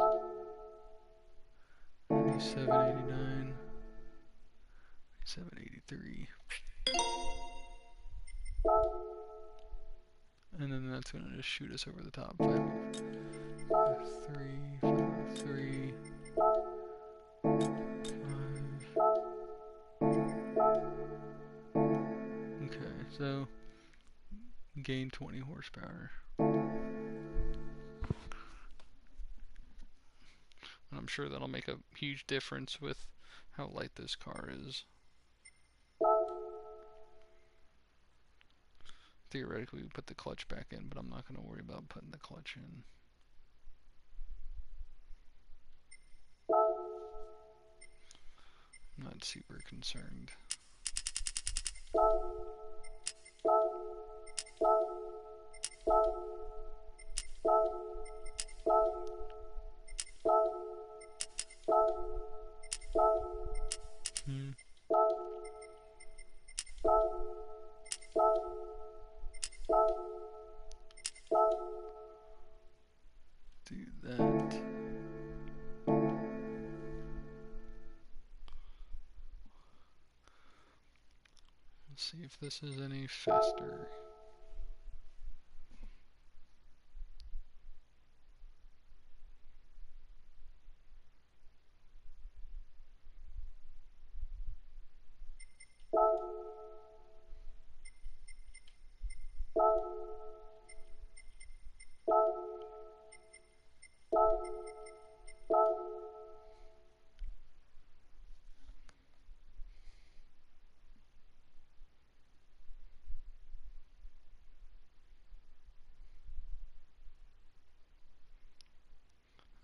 9789, 9783. And then that's going to just shoot us over the top. 503, 503, 5. Okay, so gain 20 horsepower. And I'm sure that'll make a huge difference with how light this car is. Theoretically, we put the clutch back in, but I'm not going to worry about putting the clutch in. I'm not super concerned. Do that. Let's see if this is any faster.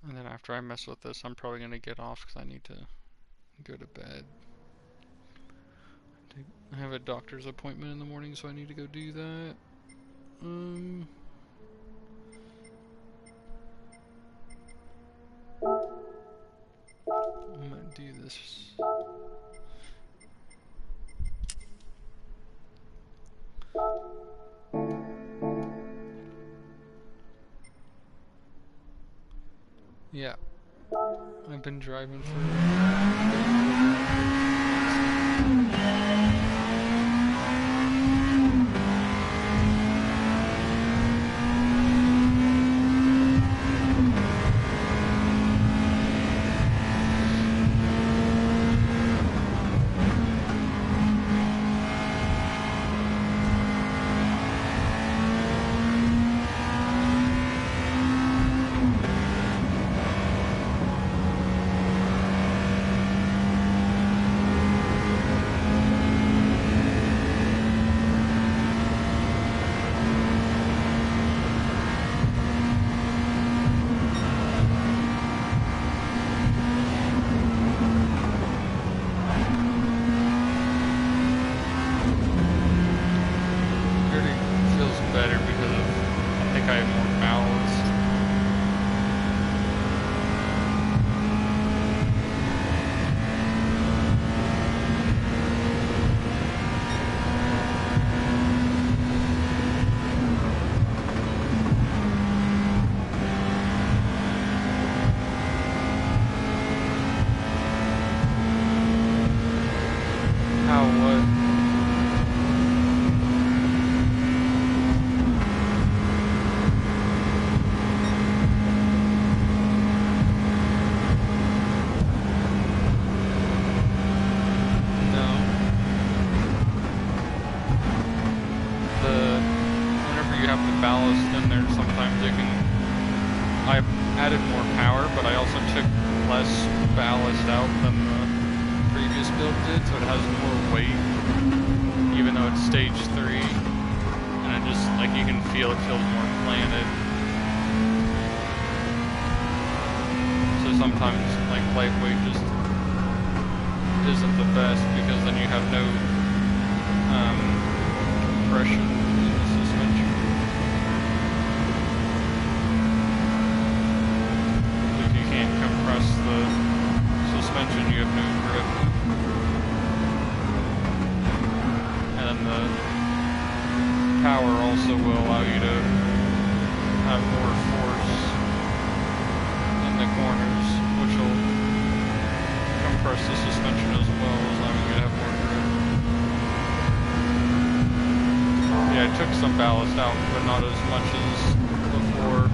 And then after I mess with this, I'm probably going to get off because I need to go to bed. I have a doctor's appointment in the morning, so I need to go do that. I'm gonna do this. Yeah, I've been driving for power also will allow you to have more force. the corners, which will compress the suspension as well, as long as you have more grip. Yeah, I took some ballast out, but not as much as before.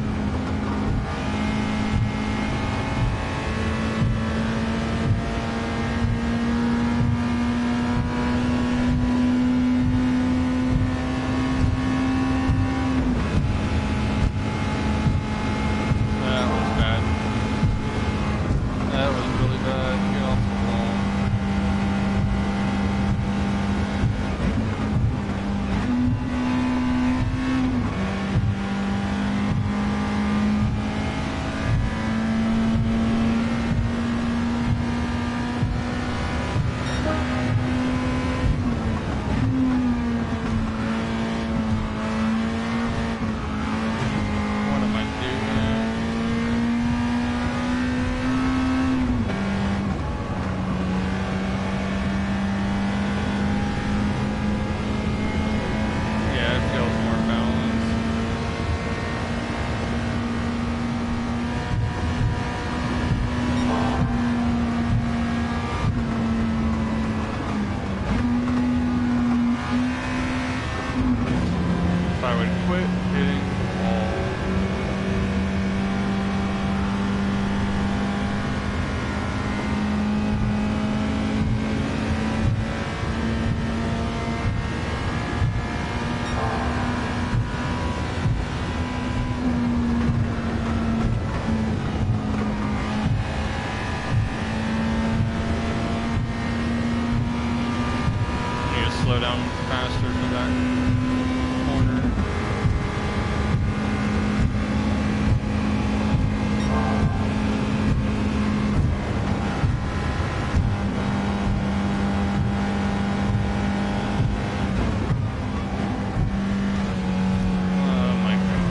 Slow down faster to that corner. Oh my God.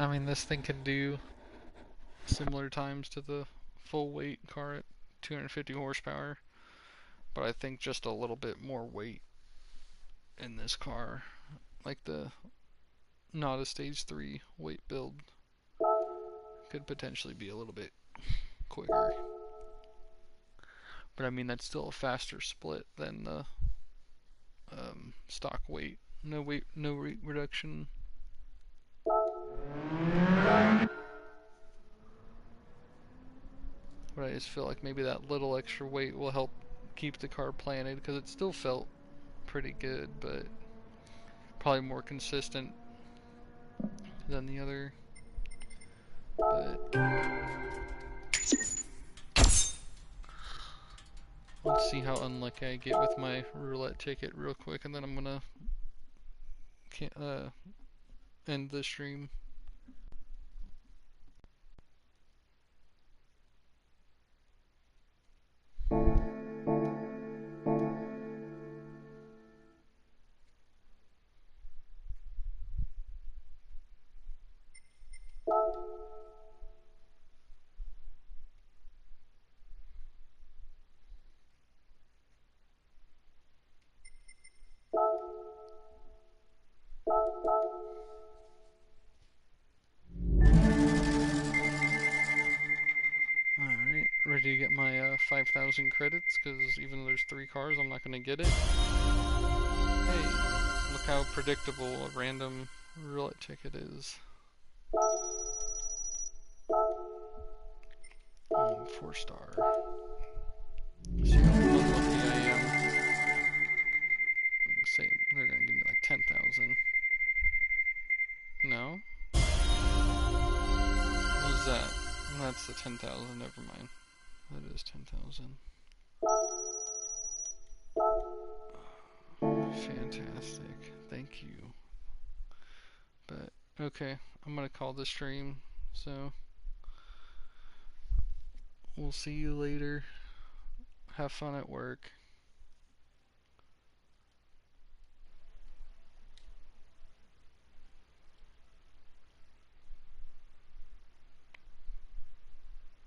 I mean, this thing can do similar times to the full weight car at 250 horsepower, but I think just a little bit more weight in this car, like the not a stage 3 weight build, could potentially be a little bit quicker. But I mean, that's still a faster split than the stock weight. No weight reduction. But I just feel like maybe that little extra weight will help keep the car planted, because it still felt pretty good, but probably more consistent than the other. But let's see how unlucky I get with my roulette ticket real quick, and then I'm gonna end the stream. Alright, ready to get my 5,000 credits, because even though there's 3 cars, I'm not gonna get it. Hey, look how predictable a random roulette ticket is. 4-star. See how unlucky I am. Say they're gonna give me like 10,000. No? What is that? That's the 10,000, never mind. That is 10,000. Fantastic. Thank you. But, okay, I'm gonna call the stream, so we'll see you later. Have fun at work.